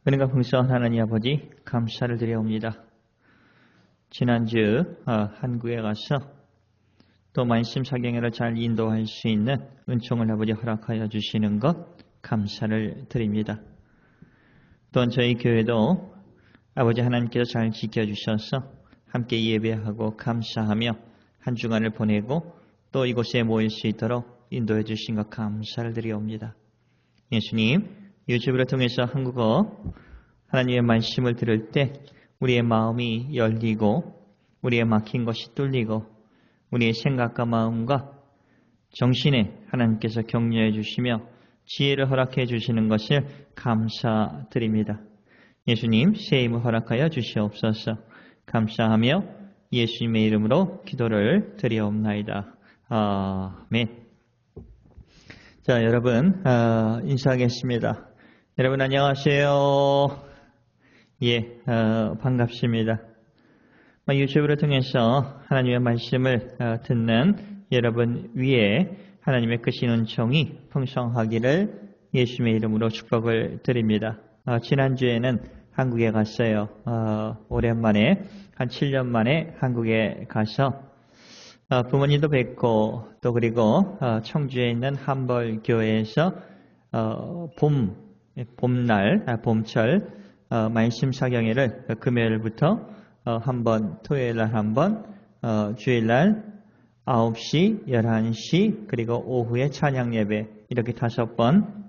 은혜가 풍성한 하나님 아버지 감사를 드려옵니다. 지난주 한국에 가서 또 말씀 사경회를 잘 인도할 수 있는 은총을 아버지 허락하여 주시는 것 감사를 드립니다. 또한 저희 교회도 아버지 하나님께서 잘 지켜주셔서 함께 예배하고 감사하며 한 주간을 보내고 또 이곳에 모일 수 있도록 인도해 주신 것 감사를 드리옵니다. 예수님, 유튜브를 통해서 한국어 하나님의 말씀을 들을 때 우리의 마음이 열리고 우리의 막힌 것이 뚫리고 우리의 생각과 마음과 정신에 하나님께서 격려해 주시며 지혜를 허락해 주시는 것을 감사드립니다. 예수님, 새 힘을 허락하여 주시옵소서. 감사하며 예수님의 이름으로 기도를 드리옵나이다. 아멘. 자, 여러분 인사하겠습니다. 여러분 안녕하세요. 예, 반갑습니다. 유튜브를 통해서 하나님의 말씀을 듣는 여러분 위에 하나님의 크신 은총이 풍성하기를 예수님의 이름으로 축복을 드립니다. 지난주에는 한국에 갔어요. 오랜만에 한 7년 만에 한국에 가서 부모님도 뵙고 또 그리고 청주에 있는 함벌교회에서 봄철 말씀 사경회를 금요일부터 한 번, 토요일날 한 번, 주일날 9시, 11시, 그리고 오후에 찬양 예배 이렇게 5번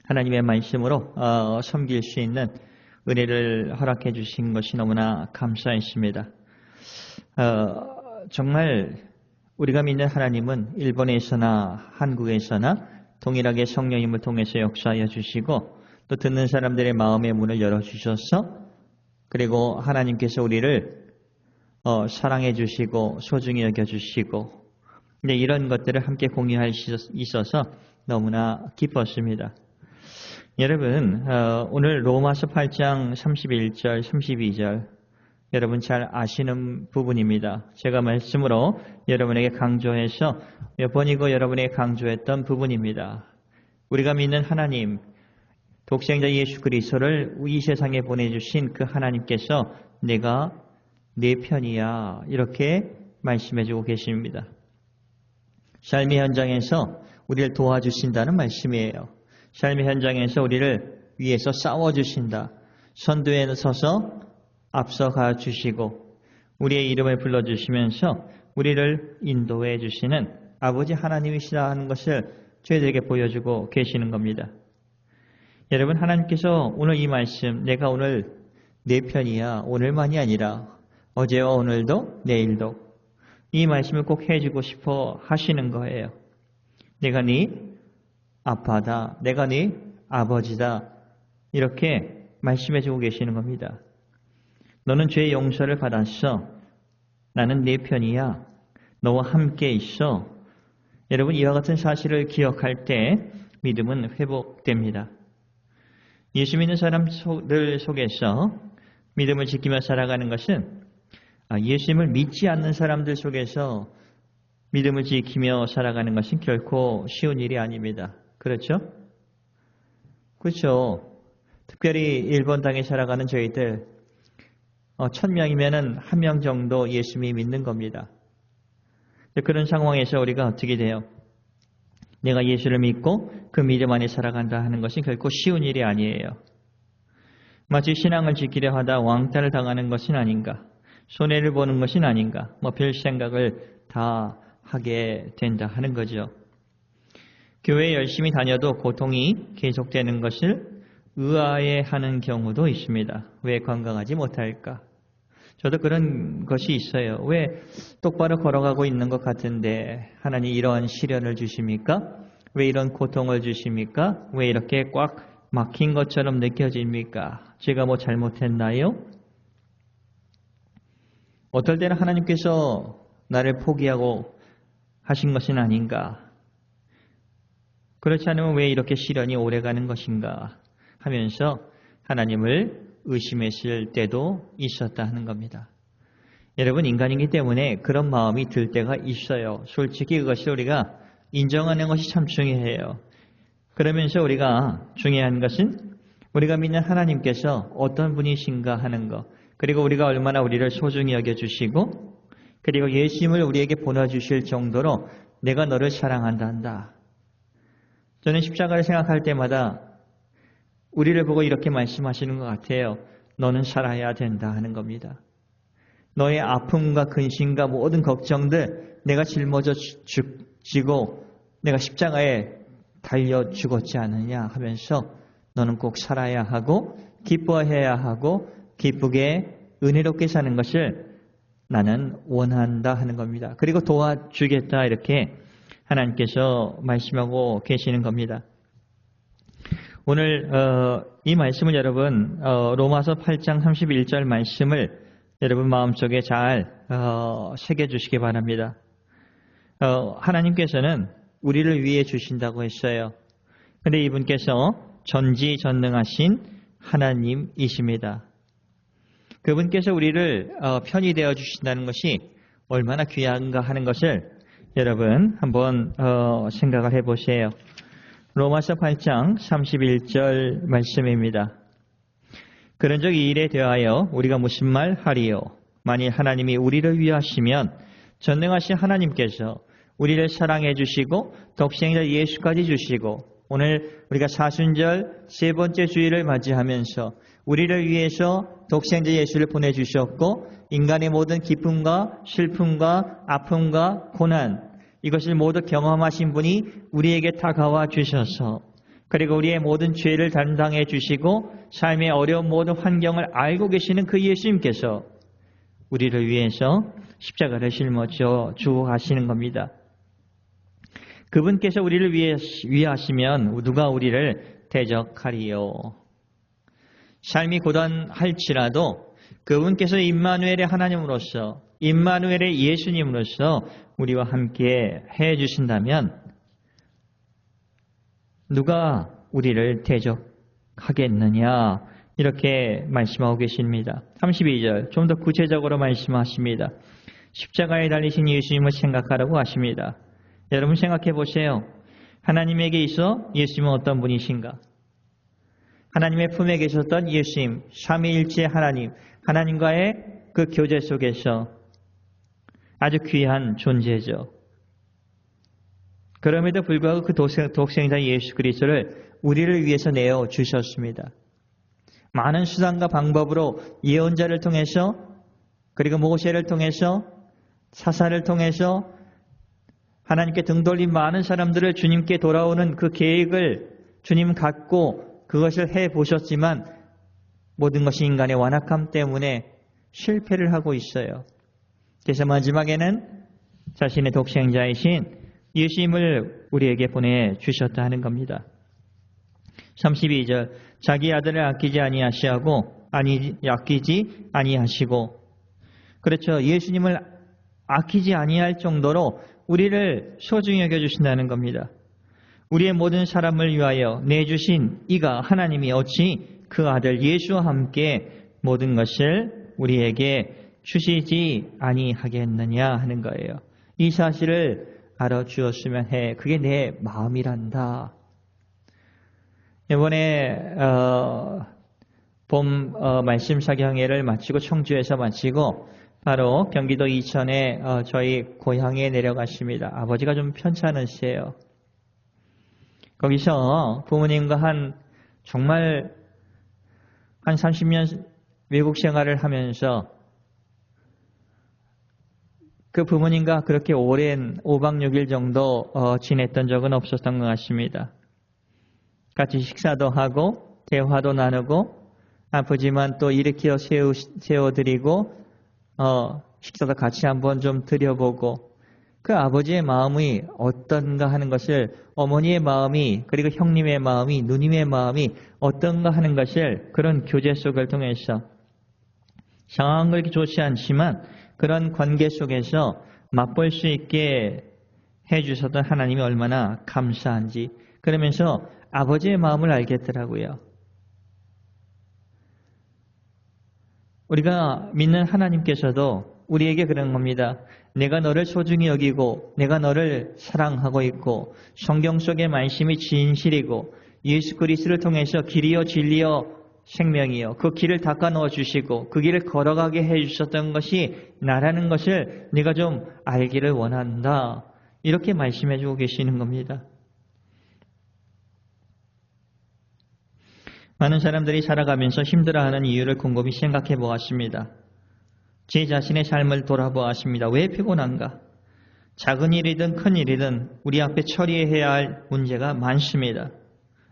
하나님의 말씀으로 섬길 수 있는 은혜를 허락해 주신 것이 너무나 감사했습니다. 정말 우리가 믿는 하나님은 일본에서나 한국에서나 동일하게 성령님을 통해서 역사하여 주시고 또 듣는 사람들의 마음의 문을 열어주셔서 그리고 하나님께서 우리를 사랑해 주시고 소중히 여겨주시고 이런 것들을 함께 공유할 수 있어서 너무나 기뻤습니다. 여러분 오늘 로마서 8장 31절 32절 여러분 잘 아시는 부분입니다. 제가 말씀으로 여러분에게 강조해서 몇 번이고 여러분에게 강조했던 부분입니다. 우리가 믿는 하나님 독생자 예수 그리스도를 이 세상에 보내주신 그 하나님께서 내가 내 편이야 이렇게 말씀해주고 계십니다. 삶의 현장에서 우리를 도와주신다는 말씀이에요. 삶의 현장에서 우리를 위해서 싸워주신다. 선두에 서서 앞서가 주시고 우리의 이름을 불러주시면서 우리를 인도해 주시는 아버지 하나님이시라 하는 것을 저희들에게 보여주고 계시는 겁니다. 여러분 하나님께서 오늘 이 말씀 내가 오늘 내 편이야 오늘만이 아니라 어제와 오늘도 내일도 이 말씀을 꼭 해주고 싶어 하시는 거예요. 내가 네 아빠다 내가 네 아버지다 이렇게 말씀해주고 계시는 겁니다. 너는 죄의 용서를 받았어. 나는 네 편이야. 너와 함께 있어. 여러분 이와 같은 사실을 기억할 때 믿음은 회복됩니다. 예수 믿는 사람들 속에서 믿음을 지키며 살아가는 것은 예수님을 믿지 않는 사람들 속에서 믿음을 지키며 살아가는 것은 결코 쉬운 일이 아닙니다. 그렇죠? 그렇죠. 특별히 일본 땅에 살아가는 저희들 1000명이면 1명 정도 예수님이 믿는 겁니다. 그런 상황에서 우리가 어떻게 돼요? 내가 예수를 믿고 그 믿음 안에 살아간다 하는 것은 결코 쉬운 일이 아니에요. 마치 신앙을 지키려 하다 왕따를 당하는 것은 아닌가? 손해를 보는 것은 아닌가? 별 생각을 다 하게 된다 하는 거죠. 교회에 열심히 다녀도 고통이 계속되는 것을 의아해하는 경우도 있습니다. 왜 건강하지 못할까? 저도 그런 것이 있어요. 왜 똑바로 걸어가고 있는 것 같은데 하나님 이러한 시련을 주십니까? 왜 이런 고통을 주십니까? 왜 이렇게 꽉 막힌 것처럼 느껴집니까? 제가 뭐 잘못했나요? 어떨 때는 하나님께서 나를 포기하고 하신 것은 아닌가? 그렇지 않으면 왜 이렇게 시련이 오래가는 것인가? 하면서 하나님을 의심했을 때도 있었다 하는 겁니다. 여러분 인간이기 때문에 그런 마음이 들 때가 있어요. 솔직히 그것을 우리가 인정하는 것이 참 중요해요. 그러면서 우리가 중요한 것은 우리가 믿는 하나님께서 어떤 분이신가 하는 것, 그리고 우리가 얼마나 우리를 소중히 여겨주시고 그리고 예수님을 우리에게 보내주실 정도로 내가 너를 사랑한다. 저는 십자가를 생각할 때마다 우리를 보고 이렇게 말씀하시는 것 같아요. 너는 살아야 된다 하는 겁니다. 너의 아픔과 근심과 모든 걱정들 내가 짊어져 지고 내가 십자가에 달려 죽었지 않느냐 하면서 너는 꼭 살아야 하고 기뻐해야 하고 기쁘게 은혜롭게 사는 것을 나는 원한다 하는 겁니다. 그리고 도와주겠다 이렇게 하나님께서 말씀하고 계시는 겁니다. 오늘 이 말씀을 여러분 로마서 8장 31절 말씀을 여러분 마음속에 잘 새겨주시기 바랍니다. 하나님께서는 우리를 위해 주신다고 했어요. 그런데 이분께서 전지전능하신 하나님이십니다. 그분께서 우리를 편히 되어 주신다는 것이 얼마나 귀한가 하는 것을 여러분 한번 생각을 해보세요. 로마서 8장 31절 말씀입니다. 그런즉 이 일에 대하여 우리가 무슨 말 하리요? 만일 하나님이 우리를 위하시면 전능하신 하나님께서 우리를 사랑해 주시고 독생자 예수까지 주시고 오늘 우리가 사순절 세 번째 주일을 맞이하면서 우리를 위해서 독생자 예수를 보내주셨고 인간의 모든 기쁨과 슬픔과 아픔과 고난 이것을 모두 경험하신 분이 우리에게 다가와 주셔서 그리고 우리의 모든 죄를 담당해 주시고 삶의 어려운 모든 환경을 알고 계시는 그 예수님께서 우리를 위해서 십자가를 짊어져 주고 가시는 겁니다. 그분께서 우리를 위하시면 누가 우리를 대적하리요? 삶이 고단할지라도 그분께서 임마누엘의 하나님으로서 임마누엘의 예수님으로서 우리와 함께 해주신다면 누가 우리를 대적하겠느냐 이렇게 말씀하고 계십니다. 32절 좀 더 구체적으로 말씀하십니다. 십자가에 달리신 예수님을 생각하라고 하십니다. 여러분 생각해 보세요. 하나님에게 있어 예수님은 어떤 분이신가? 하나님의 품에 계셨던 예수님, 삼위일체 하나님, 하나님과의 그 교제 속에서 아주 귀한 존재죠. 그럼에도 불구하고 그 독생자 예수 그리스도를 우리를 위해서 내어 주셨습니다. 많은 수단과 방법으로 예언자를 통해서 그리고 모세를 통해서 사사를 통해서 하나님께 등 돌린 많은 사람들을 주님께 돌아오는 그 계획을 주님 갖고 그것을 해보셨지만 모든 것이 인간의 완악함 때문에 실패를 하고 있어요. 그래서 마지막에는 자신의 독생자이신 예수님을 우리에게 보내주셨다 하는 겁니다. 32절 자기 아들을 아끼지 아니하시고 그렇죠. 예수님을 아끼지 아니할 정도로 우리를 소중히 여겨주신다는 겁니다. 우리의 모든 사람을 위하여 내주신 이가 하나님이 어찌 그 아들 예수와 함께 모든 것을 우리에게 주시지 아니하겠느냐 하는 거예요. 이 사실을 알아주었으면 해. 그게 내 마음이란다. 이번에 봄 말씀 사경회를 마치고 청주에서 마치고 바로 경기도 이천에 저희 고향에 내려갔습니다. 아버지가 좀 편찮으세요. 거기서 부모님과 정말 한 30년 외국 생활을 하면서 그 부모님과 그렇게 오랜 5박 6일 정도 지냈던 적은 없었던 것 같습니다. 같이 식사도 하고 대화도 나누고 아프지만 또 일으켜 세워드리고 식사도 같이 한번 좀 드려보고 그 아버지의 마음이 어떤가 하는 것을 어머니의 마음이 그리고 형님의 마음이 누님의 마음이 어떤가 하는 것을 그런 교제 속을 통해서 상황은 그렇게 좋지 않지만 그런 관계 속에서 맛볼 수 있게 해주셨던 하나님이 얼마나 감사한지 그러면서 아버지의 마음을 알겠더라고요. 우리가 믿는 하나님께서도 우리에게 그런 겁니다. 내가 너를 소중히 여기고 내가 너를 사랑하고 있고 성경 속의 말씀이 진실이고 예수 그리스도를 통해서 길이요 진리요 생명이요 그 길을 닦아 넣어 주시고 그 길을 걸어가게 해 주셨던 것이 나라는 것을 네가 좀 알기를 원한다. 이렇게 말씀해 주고 계시는 겁니다. 많은 사람들이 살아가면서 힘들어하는 이유를 곰곰이 생각해 보았습니다. 제 자신의 삶을 돌아보았습니다. 왜 피곤한가? 작은 일이든 큰 일이든 우리 앞에 처리해야 할 문제가 많습니다.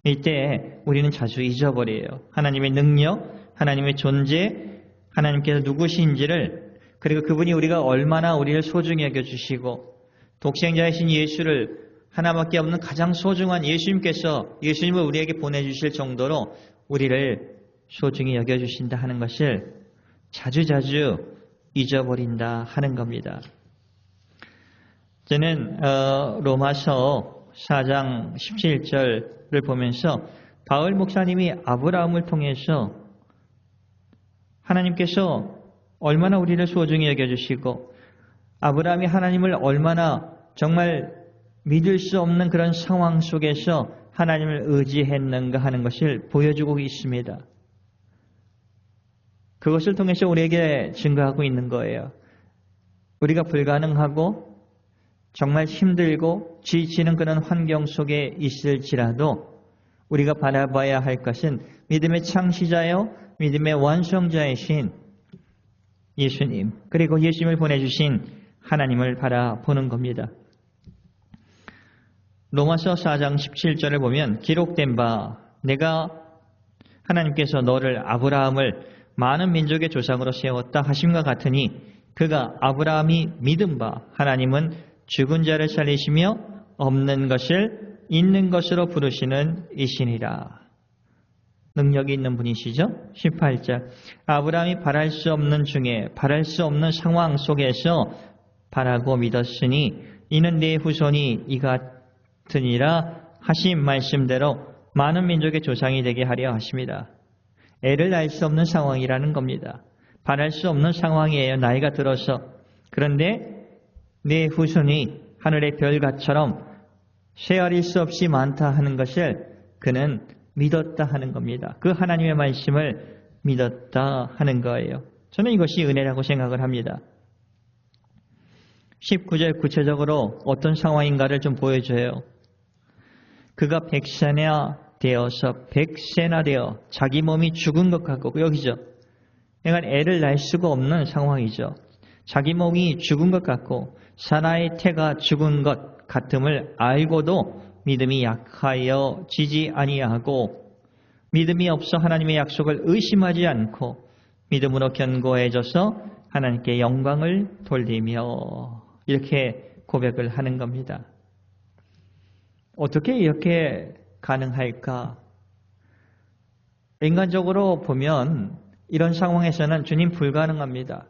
이때 우리는 자주 잊어버려요. 하나님의 능력, 하나님의 존재, 하나님께서 누구신지를 그리고 그분이 우리가 얼마나 우리를 소중히 여겨주시고 독생자이신 예수를 하나밖에 없는 가장 소중한 예수님을 우리에게 보내주실 정도로 우리를 소중히 여겨주신다 하는 것을 자주자주 잊어버린다 하는 겁니다. 저는 로마서 4장 17절을 보면서 바울 목사님이 아브라함을 통해서 하나님께서 얼마나 우리를 소중히 여겨주시고 아브라함이 하나님을 얼마나 정말 믿을 수 없는 그런 상황 속에서 하나님을 의지했는가 하는 것을 보여주고 있습니다. 그것을 통해서 우리에게 증거하고 있는 거예요. 우리가 불가능하고 정말 힘들고 지치는 그런 환경 속에 있을지라도 우리가 바라봐야 할 것은 믿음의 창시자요 믿음의 완성자이신 예수님 그리고 예수님을 보내주신 하나님을 바라보는 겁니다. 로마서 4장 17절을 보면 기록된 바 내가 하나님께서 너를 아브라함을 많은 민족의 조상으로 세웠다 하심과 같으니 그가 아브라함이 믿은 바 하나님은 죽은 자를 살리시며 없는 것을 있는 것으로 부르시는 이시니라. 능력이 있는 분이시죠? 18절 아브라함이 바랄 수 없는 중에 바랄 수 없는 상황 속에서 바라고 믿었으니 이는 네 후손이 이 같으니라 하신 말씀대로 많은 민족의 조상이 되게 하려 하십니다. 애를 알 수 없는 상황이라는 겁니다. 바랄 수 없는 상황이에요. 나이가 들어서. 그런데 네 후손이 하늘의 별같처럼 세어릴 수 없이 많다 하는 것을 그는 믿었다 하는 겁니다. 그 하나님의 말씀을 믿었다 하는 거예요. 저는 이것이 은혜라고 생각을 합니다. 19절 구체적으로 어떤 상황인가를 좀 보여줘요. 그가 백세나 되어 자기 몸이 죽은 것 같고 여기죠. 그러니까 애를 낳을 수가 없는 상황이죠. 자기 몸이 죽은 것 같고 사라의 태가 죽은 것 같음을 알고도 믿음이 약하여 지지 아니하고 믿음이 없어 하나님의 약속을 의심하지 않고 믿음으로 견고해져서 하나님께 영광을 돌리며 이렇게 고백을 하는 겁니다. 어떻게 이렇게 가능할까? 인간적으로 보면 이런 상황에서는 주님 불가능합니다.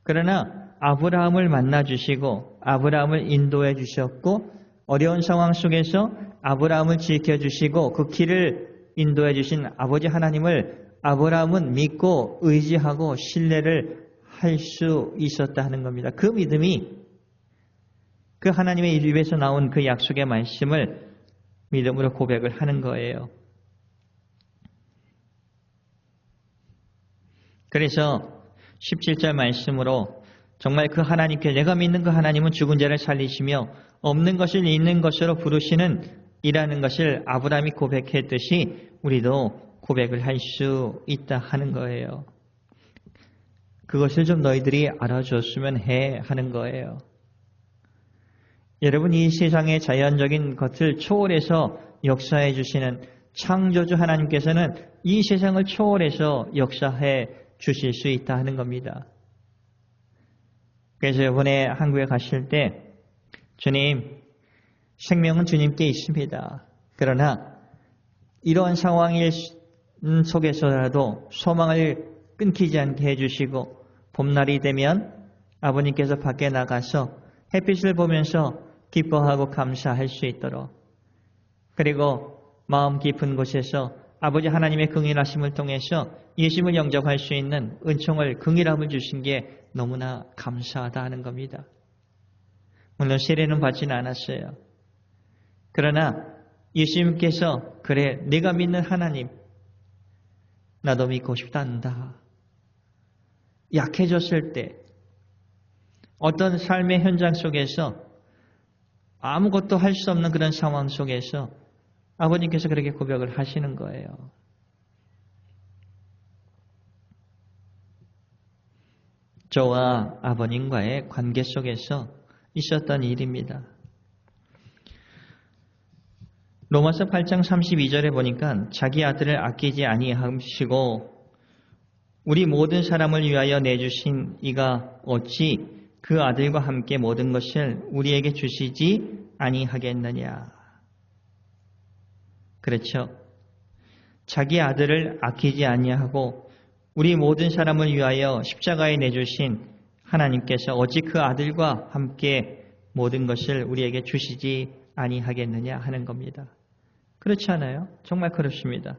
그러나 아브라함을 만나주시고 아브라함을 인도해 주셨고 어려운 상황 속에서 아브라함을 지켜주시고 그 길을 인도해 주신 아버지 하나님을 아브라함은 믿고 의지하고 신뢰를 할 수 있었다 하는 겁니다. 그 믿음이 그 하나님의 입에서 나온 그 약속의 말씀을 믿음으로 고백을 하는 거예요. 그래서 17절 말씀으로 정말 그 하나님께 내가 믿는 그 하나님은 죽은 자를 살리시며 없는 것을 있는 것으로 부르시는 이라는 것을 아브라함이 고백했듯이 우리도 고백을 할 수 있다 하는 거예요. 그것을 좀 너희들이 알아줬으면 해 하는 거예요. 여러분 이 세상의 자연적인 것을 초월해서 역사해 주시는 창조주 하나님께서는 이 세상을 초월해서 역사해 주실 수 있다 하는 겁니다. 그래서 이번에 한국에 가실 때 주님 생명은 주님께 있습니다. 그러나 이러한 상황 속에서라도 소망을 끊기지 않게 해주시고 봄날이 되면 아버님께서 밖에 나가서 햇빛을 보면서 기뻐하고 감사할 수 있도록 그리고 마음 깊은 곳에서 아버지 하나님의 긍휼하심을 통해서 예수님을 영접할 수 있는 은총을 긍휼함을 주신 게 너무나 감사하다 하는 겁니다. 물론 세례는 받지는 않았어요. 그러나 예수님께서 그래 내가 믿는 하나님 나도 믿고 싶단다. 약해졌을 때 어떤 삶의 현장 속에서 아무것도 할 수 없는 그런 상황 속에서 아버님께서 그렇게 고백을 하시는 거예요. 저와 아버님과의 관계 속에서 있었던 일입니다. 로마서 8장 32절에 보니까 자기 아들을 아끼지 아니하시고 우리 모든 사람을 위하여 내주신 이가 어찌 그 아들과 함께 모든 것을 우리에게 주시지 아니하겠느냐. 그렇죠. 자기 아들을 아끼지 아니하고 우리 모든 사람을 위하여 십자가에 내주신 하나님께서 어찌 그 아들과 함께 모든 것을 우리에게 주시지 아니하겠느냐 하는 겁니다. 그렇지 않아요? 정말 그렇습니다.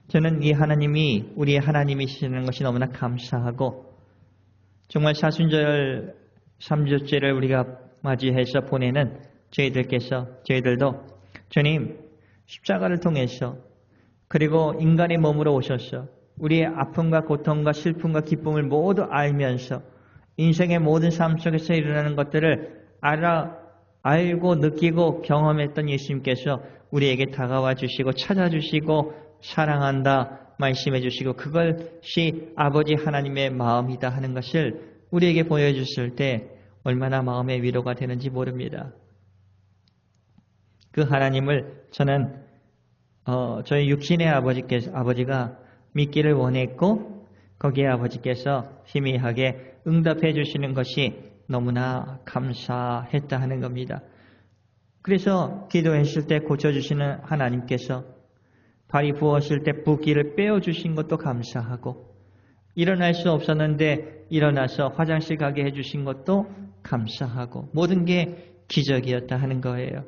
저는 이 하나님이 우리의 하나님이시는 것이 너무나 감사하고 정말 사순절 3주째를 우리가 맞이해서 보내는 저희들도 주님 십자가를 통해서 그리고 인간의 몸으로 오셔서 우리의 아픔과 고통과 슬픔과 기쁨을 모두 알면서 인생의 모든 삶 속에서 일어나는 것들을 알고 느끼고 경험했던 예수님께서 우리에게 다가와 주시고 찾아주시고 사랑한다 말씀해 주시고 그것이 아버지 하나님의 마음이다 하는 것을 우리에게 보여주실 때 얼마나 마음의 위로가 되는지 모릅니다. 그 하나님을 저는 저희 육신의 아버지가 믿기를 원했고 거기에 아버지께서 희미하게 응답해 주시는 것이 너무나 감사했다 하는 겁니다. 그래서 기도했을 때 고쳐주시는 하나님께서 발이 부었을 때 붓기를 빼어주신 것도 감사하고 일어날 수 없었는데 일어나서 화장실 가게 해주신 것도 감사하고 모든 게 기적이었다 하는 거예요.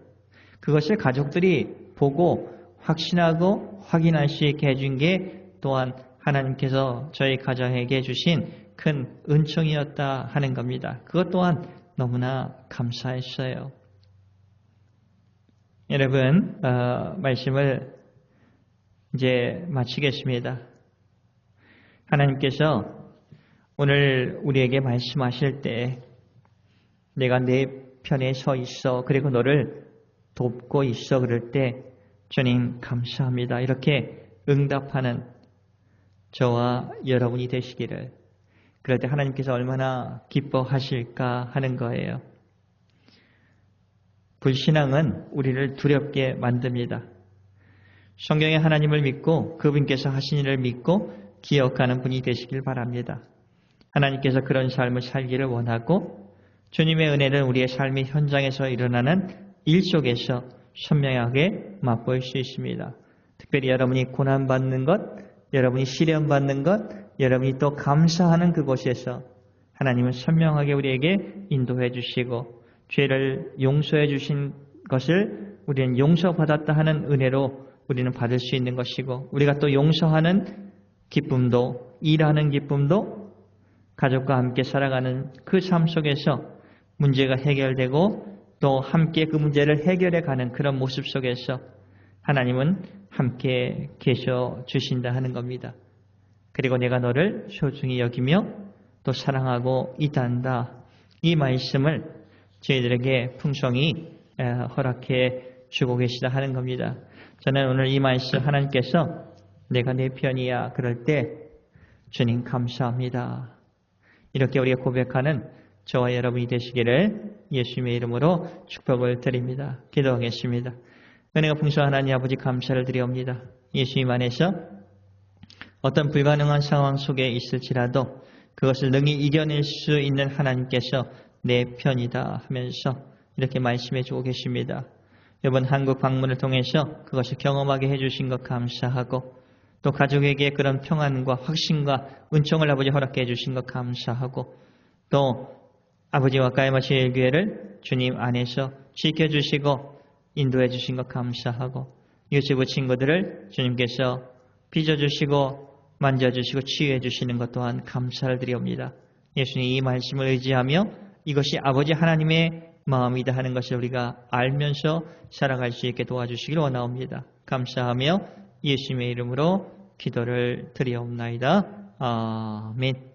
그것을 가족들이 보고 확신하고 확인할 수 있게 해준 게 또한 하나님께서 저희 가정에게 주신 큰 은총이었다 하는 겁니다. 그것 또한 너무나 감사했어요. 여러분, 말씀을 이제 마치겠습니다. 하나님께서 오늘 우리에게 말씀하실 때 내가 내 편에 서 있어 그리고 너를 돕고 있어 그럴 때 주님 감사합니다. 이렇게 응답하는 저와 여러분이 되시기를 그럴 때 하나님께서 얼마나 기뻐하실까 하는 거예요. 불신앙은 우리를 두렵게 만듭니다. 성경의 하나님을 믿고 그분께서 하신 일을 믿고 기억하는 분이 되시길 바랍니다. 하나님께서 그런 삶을 살기를 원하고 주님의 은혜는 우리의 삶의 현장에서 일어나는 일 속에서 선명하게 맛볼 수 있습니다. 특별히 여러분이 고난받는 것, 여러분이 시련받는 것, 여러분이 또 감사하는 그곳에서 하나님은 선명하게 우리에게 인도해 주시고 죄를 용서해 주신 것을 우리는 용서받았다 하는 은혜로 우리는 받을 수 있는 것이고 우리가 또 용서하는 기쁨도 일하는 기쁨도 가족과 함께 살아가는 그 삶 속에서 문제가 해결되고 또 함께 그 문제를 해결해 가는 그런 모습 속에서 하나님은 함께 계셔 주신다 하는 겁니다. 그리고 내가 너를 소중히 여기며 또 사랑하고 있단다. 이 말씀을 저희들에게 풍성히 허락해 주고 계시다 하는 겁니다. 저는 오늘 이 말씀 하나님께서 내가 내 편이야 그럴 때 주님 감사합니다. 이렇게 우리가 고백하는 저와 여러분이 되시기를 예수님의 이름으로 축복을 드립니다. 기도하겠습니다. 은혜가 풍성한 하나님 아버지 감사를 드리옵니다. 예수님 안에서 어떤 불가능한 상황 속에 있을지라도 그것을 능히 이겨낼 수 있는 하나님께서 내 편이다 하면서 이렇게 말씀해 주고 계십니다. 이번 한국 방문을 통해서 그것을 경험하게 해주신 것 감사하고 또 가족에게 그런 평안과 확신과 은총을 아버지 허락해 주신 것 감사하고 또 아버지와 가이마시의 교회를 주님 안에서 지켜주시고 인도해 주신 것 감사하고 유치부 친구들을 주님께서 빚어주시고 만져주시고 치유해 주시는 것 또한 감사를 드리옵니다. 예수님 이 말씀을 의지하며 이것이 아버지 하나님의 마음이다 하는 것을 우리가 알면서 살아갈 수 있게 도와주시길 원하옵니다. 감사하며 예수님의 이름으로 기도를 드리옵나이다. 아멘.